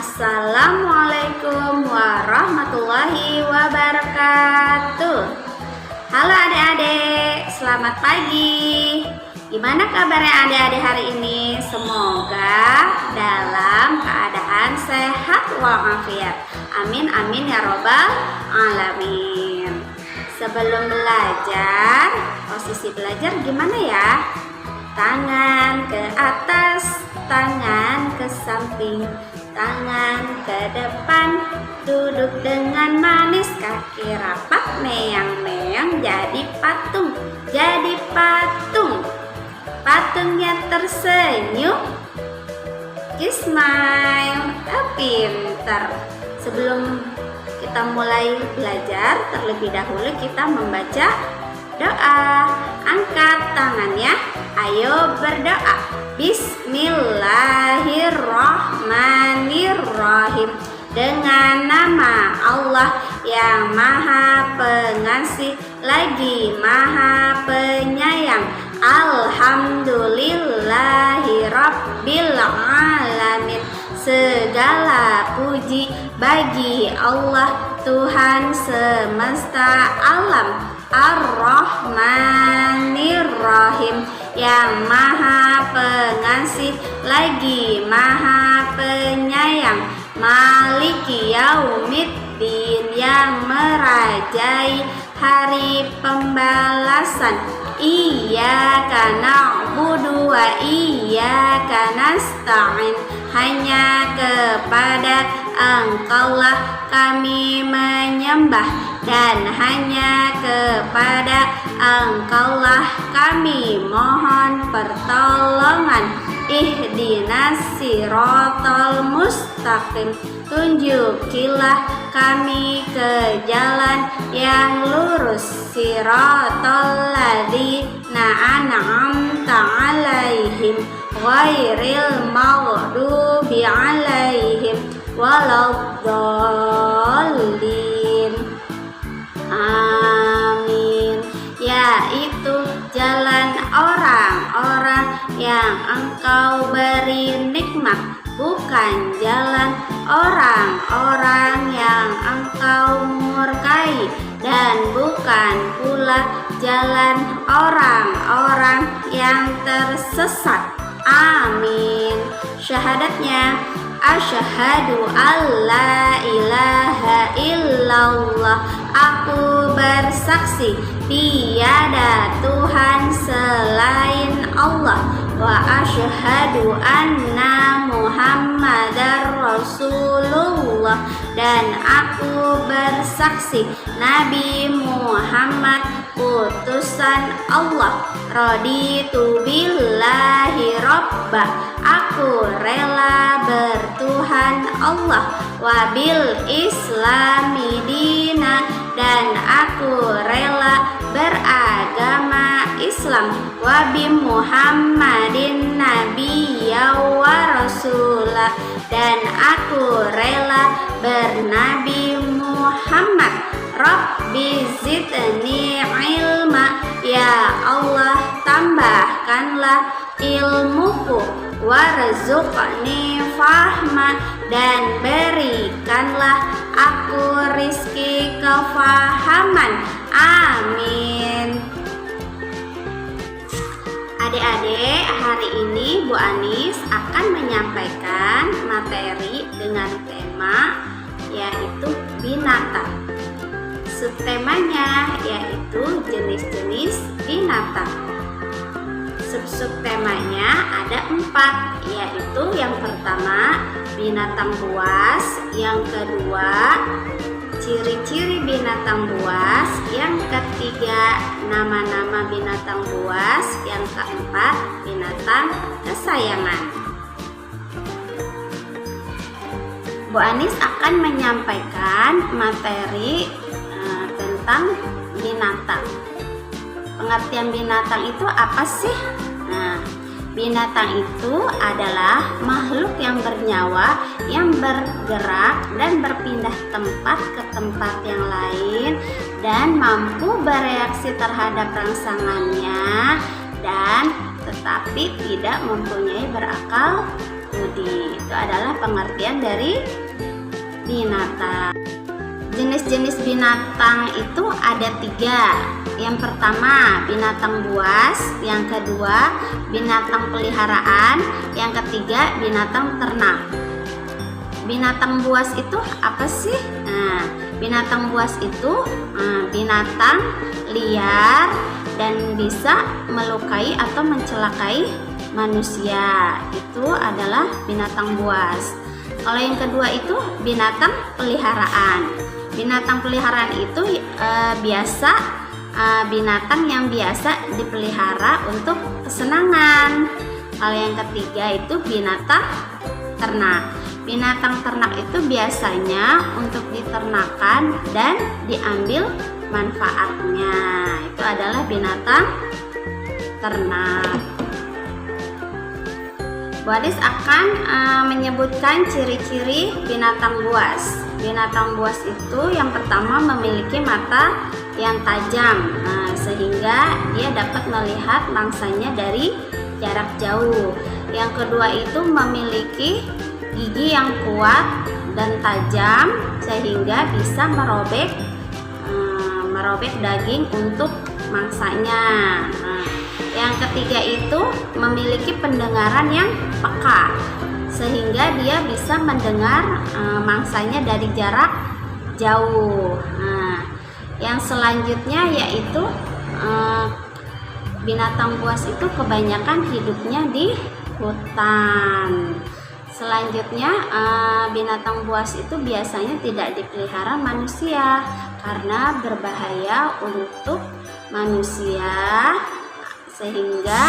Assalamualaikum warahmatullahi wabarakatuh. Halo adik-adik, selamat pagi. Gimana kabarnya adik-adik hari ini? Semoga dalam keadaan sehat walafiat. Amin amin ya robbal alamin. Sebelum belajar, posisi belajar gimana ya? Tangan ke atas, tangan ke samping, tangan ke depan, duduk dengan manis, kaki rapat, meong-meong, jadi patung, patungnya tersenyum, smile, pintar. Sebelum kita mulai belajar, terlebih dahulu kita membaca doa. Angkat tangannya, ayo berdoa. Bismillahirrahmanirrahim. Dengan nama Allah yang Maha Pengasih lagi Maha Penyayang. Alhamdulillahirabbil alamin. Segala puji bagi Allah Tuhan semesta alam. Ar-Rahmanir-Rahim, yang Maha Pengasih lagi Maha Penyayang. Maliki Yaumiddin, yang merajai hari pembalasan. Iyyaka na'budu wa iyyaka nasta'in. Hanya kepada Engkaulah kami menyembah, dan hanya kepada Engkaulah kami mohon pertolongan. Ihdinas siratal mustaqim. Tunjukilah kami ke jalan yang lurus. Siratal ladzina an'amta 'alaihim ghairil maghdubi 'alaihim waladdallin. Amin. Yaitu jalan orang-orang yang Engkau beri nikmat, bukan jalan orang-orang yang Engkau murkai, dan bukan pula jalan orang-orang yang tersesat. Amin. Syahadatnya, asyhadu alla ilaha illallah. Aku bersaksi tiada Tuhan selain Allah. Wa asyhadu anna Muhammadar Rasulullah. Dan aku bersaksi Nabi Muhammad utusan Allah. Raditu billahi robba. Aku rela bertuhan Allah. Wabil islami dina. Dan aku rela beragama Islam. Wabi Muhammadin nabiyya wa rasulah. Dan aku rela bernabi Muhammad. Rabbi zidni ilma. Ya Allah, tambahkanlah ilmuku. Warzuqni fahma. Dan berikanlah aku rizki kefahaman. Amin. Adik-adik, hari ini Bu Anis akan menyampaikan materi dengan tema yaitu binatang. Subtemanya yaitu jenis-jenis binatang. Subtemanya ada 4, yaitu yang pertama binatang buas, yang kedua ciri-ciri binatang buas, yang ketiga nama-nama binatang buas, yang keempat binatang kesayangan. Bu Anis akan menyampaikan materi tentang binatang. Pengertian binatang itu apa sih? Nah, binatang itu adalah makhluk yang bernyawa, yang bergerak dan berpindah tempat ke tempat yang lain, dan mampu bereaksi terhadap rangsangannya, dan tetapi tidak mempunyai berakal budi. Itu adalah pengertian dari binatang. Jenis-jenis binatang itu ada 3. Yang pertama binatang buas, yang kedua binatang peliharaan, yang ketiga binatang ternak. Binatang buas itu apa sih? Nah, binatang buas itu binatang liar dan bisa melukai atau mencelakai manusia. Itu adalah binatang buas. Kalau yang kedua itu binatang peliharaan. Binatang peliharaan itu biasa binatang yang biasa dipelihara untuk kesenangan. Kalau yang ketiga itu binatang ternak. Binatang ternak itu biasanya untuk diternakan dan diambil manfaatnya. Itu adalah binatang ternak. Bu Anis akan menyebutkan ciri-ciri binatang buas. Binatang buas itu yang pertama memiliki mata yang tajam, sehingga dia dapat melihat mangsanya dari jarak jauh. Yang kedua itu memiliki gigi yang kuat dan tajam, sehingga bisa merobek daging untuk mangsanya. Yang ketiga itu memiliki pendengaran yang peka, sehingga dia bisa mendengar mangsanya dari jarak jauh. Yang selanjutnya yaitu binatang buas itu kebanyakan hidupnya di hutan. Selanjutnya binatang buas itu biasanya tidak dipelihara manusia karena berbahaya untuk manusia, sehingga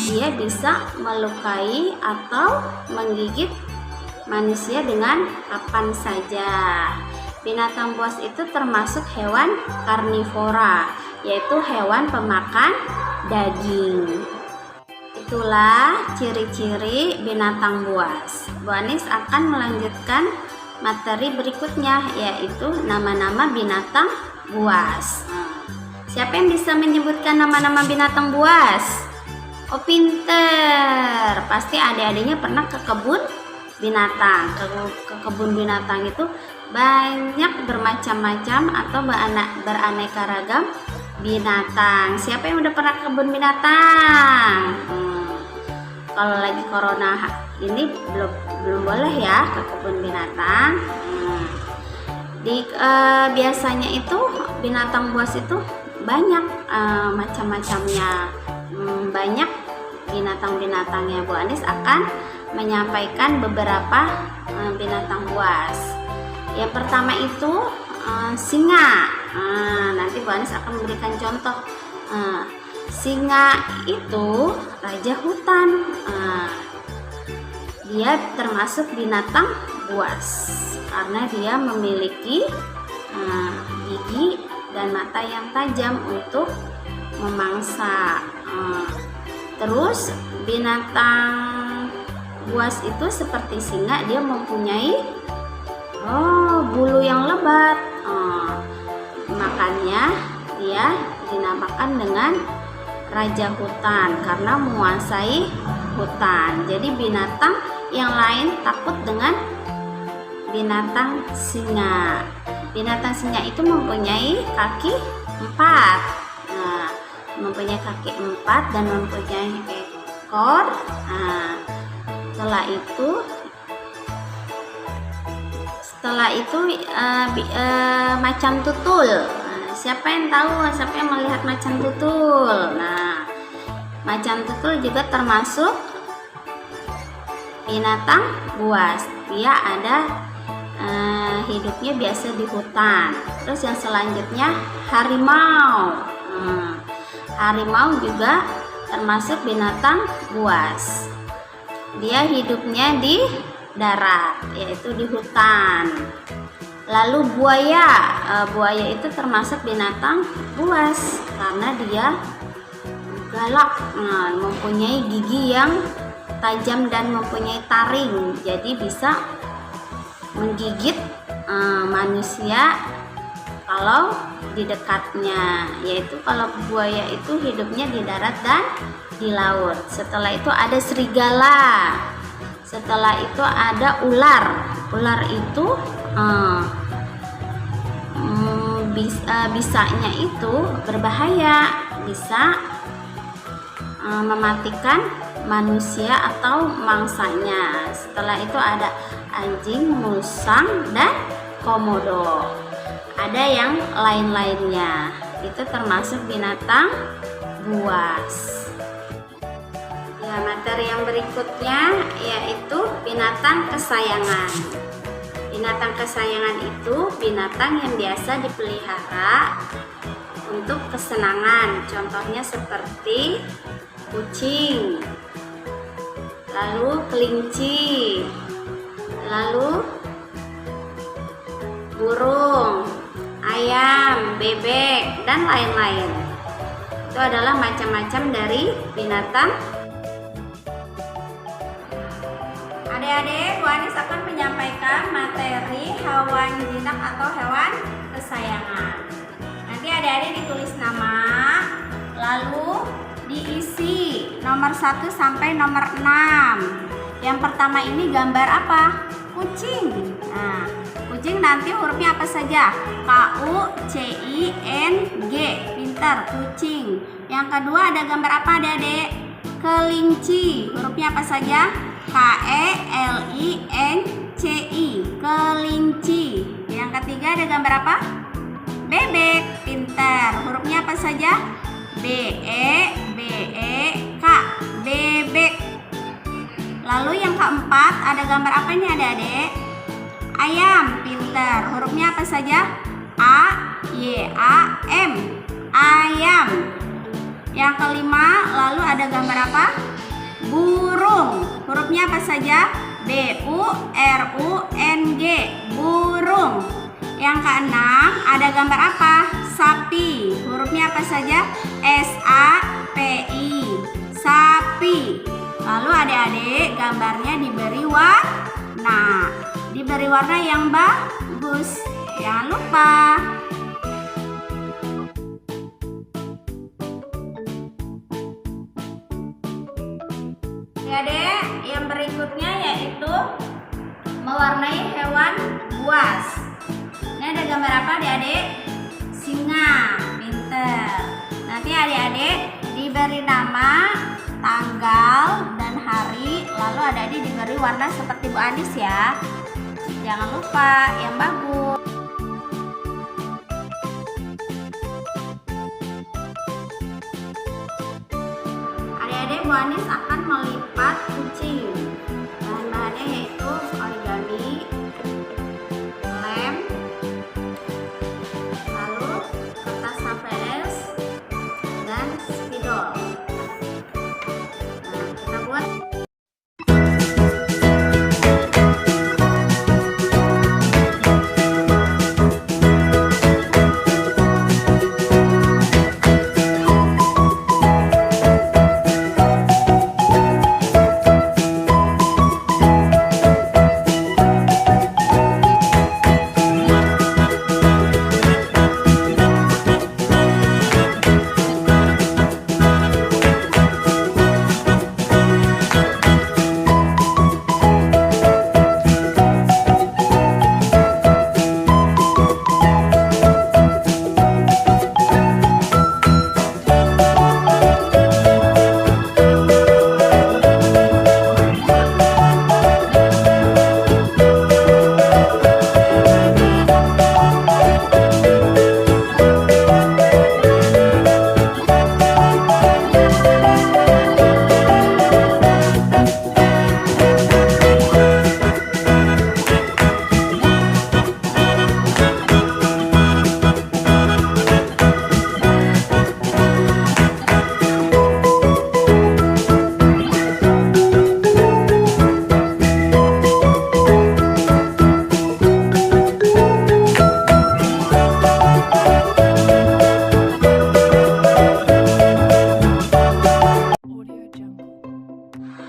dia bisa melukai atau menggigit manusia dengan kapan saja. Binatang buas itu termasuk hewan karnivora, yaitu hewan pemakan daging. Itulah ciri-ciri binatang buas. Bu Anis akan melanjutkan materi berikutnya, yaitu nama-nama binatang buas. Siapa yang bisa menyebutkan nama-nama binatang buas? Oh, pinter. Pasti adik-adiknya pernah ke kebun binatang. Ke kebun binatang itu banyak bermacam-macam atau beraneka ragam binatang. Siapa yang udah pernah ke kebun binatang? Kalau lagi corona ini belum boleh ya ke kebun binatang. Biasanya itu binatang buas itu banyak macam-macamnya, banyak binatang-binatangnya. Bu Anis akan menyampaikan beberapa binatang buas. Yang pertama itu singa. Nanti Bu Anis akan memberikan contoh. Singa itu raja hutan. Dia termasuk binatang buas karena dia memiliki gigi dan mata yang tajam untuk memangsa. Terus binatang buas itu seperti singa, dia mempunyai bulu yang lebat. Makanya dia dinamakan dengan raja hutan karena menguasai hutan. Jadi binatang yang lain takut dengan binatang singa. Binatang singa itu mempunyai kaki 4. Mempunyai kaki 4 dan mempunyai ekor. Setelah itu macan tutul. Siapa yang tahu? Siapa yang melihat macan tutul? Nah, macan tutul juga termasuk binatang buas. Dia ada hidupnya biasa di hutan. Terus yang selanjutnya harimau. Harimau juga termasuk binatang buas. Dia hidupnya di darat, yaitu di hutan. Lalu buaya. Buaya itu termasuk binatang buas karena dia galak, mempunyai gigi yang tajam dan mempunyai taring, jadi bisa menggigit manusia kalau di dekatnya. Yaitu kalau buaya itu hidupnya di darat dan di laut. Setelah itu ada serigala. Setelah itu ada ular. Ular itu bisanya itu berbahaya, bisa mematikan manusia atau mangsanya. Setelah itu ada anjing, musang, dan komodo. Ada yang lain-lainnya. Itu termasuk binatang buas. Ya, materi yang berikutnya yaitu binatang kesayangan. Binatang kesayangan itu binatang yang biasa dipelihara untuk kesenangan. Contohnya seperti kucing, lalu kelinci, lalu burung, ayam, bebek, dan lain-lain. Itu adalah macam-macam dari binatang. Adik-adik, Bu Anis akan menyampaikan materi hewan jinak atau hewan kesayangan. Nanti adik-adik ditulis nama, lalu diisi nomor 1 sampai nomor 6. Yang pertama ini gambar apa? Kucing. Nah, kucing nanti hurufnya apa saja? KUCING. Pintar, kucing. Yang kedua ada gambar apa adik-adik? Kelinci. Hurufnya apa saja? KELINCI. Kelinci. Yang ketiga ada gambar apa? Bebek. Pintar. Hurufnya apa saja? BEK. Bebek. Lalu yang keempat ada gambar apa ini adik-adik? Ayam. Pintar. Hurufnya apa saja? AYAM. Ayam. Yang kelima lalu ada gambar apa? Burung. Hurufnya apa saja? BURUNG. Burung. Yang keenam ada gambar apa? Sapi. Hurufnya apa saja? SAPI. Sapi. Lalu adik-adik gambarnya diberi warna. Diberi warna yang bagus. Jangan lupa. Adik, yang berikutnya yaitu mewarnai hewan buas. Ini ada gambar apa adik-adik? Singa. Pinter. Nanti adik-adik diberi nama, tanggal, dan hari. Lalu adik-adik diberi warna seperti Bu Anis ya. Jangan lupa yang bagus. Adik-adik, Bu Anis akan melipat kucing. Bahan-bahannya yaitu origami, lem, lalu kertas HVS, dan spidol. Nah, kita buat.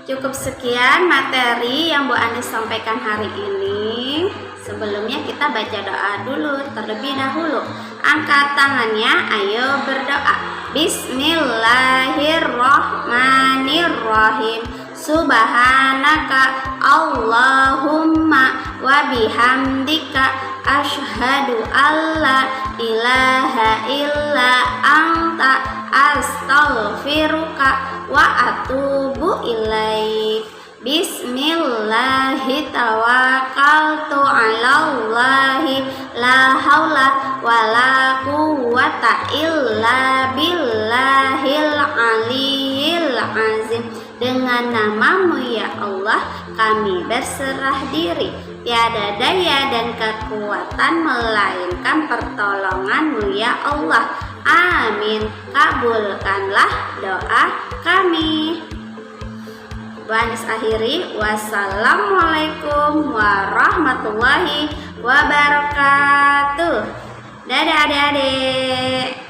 Cukup sekian materi yang Bu Anis sampaikan hari ini. Sebelumnya kita baca doa dulu terlebih dahulu. Angkat tangannya, ayo berdoa. Bismillahirrahmanirrahim. subhanaka Allahumma wa bihamdika asyhadu alla ilaha illa anta astaghfiruka wa atubu ilaik. Bismillahi tawakkaltu ala Allahi la haula wala quwwata illa billahil aliyil azim. Dengan namamu ya Allah kami berserah diri, tiada daya dan kekuatan melainkan pertolonganmu ya Allah. Amin. Kabulkanlah doa kami. Anis akhiri, wassalamualaikum warahmatullahi wabarakatuh. Dadah adik-adik.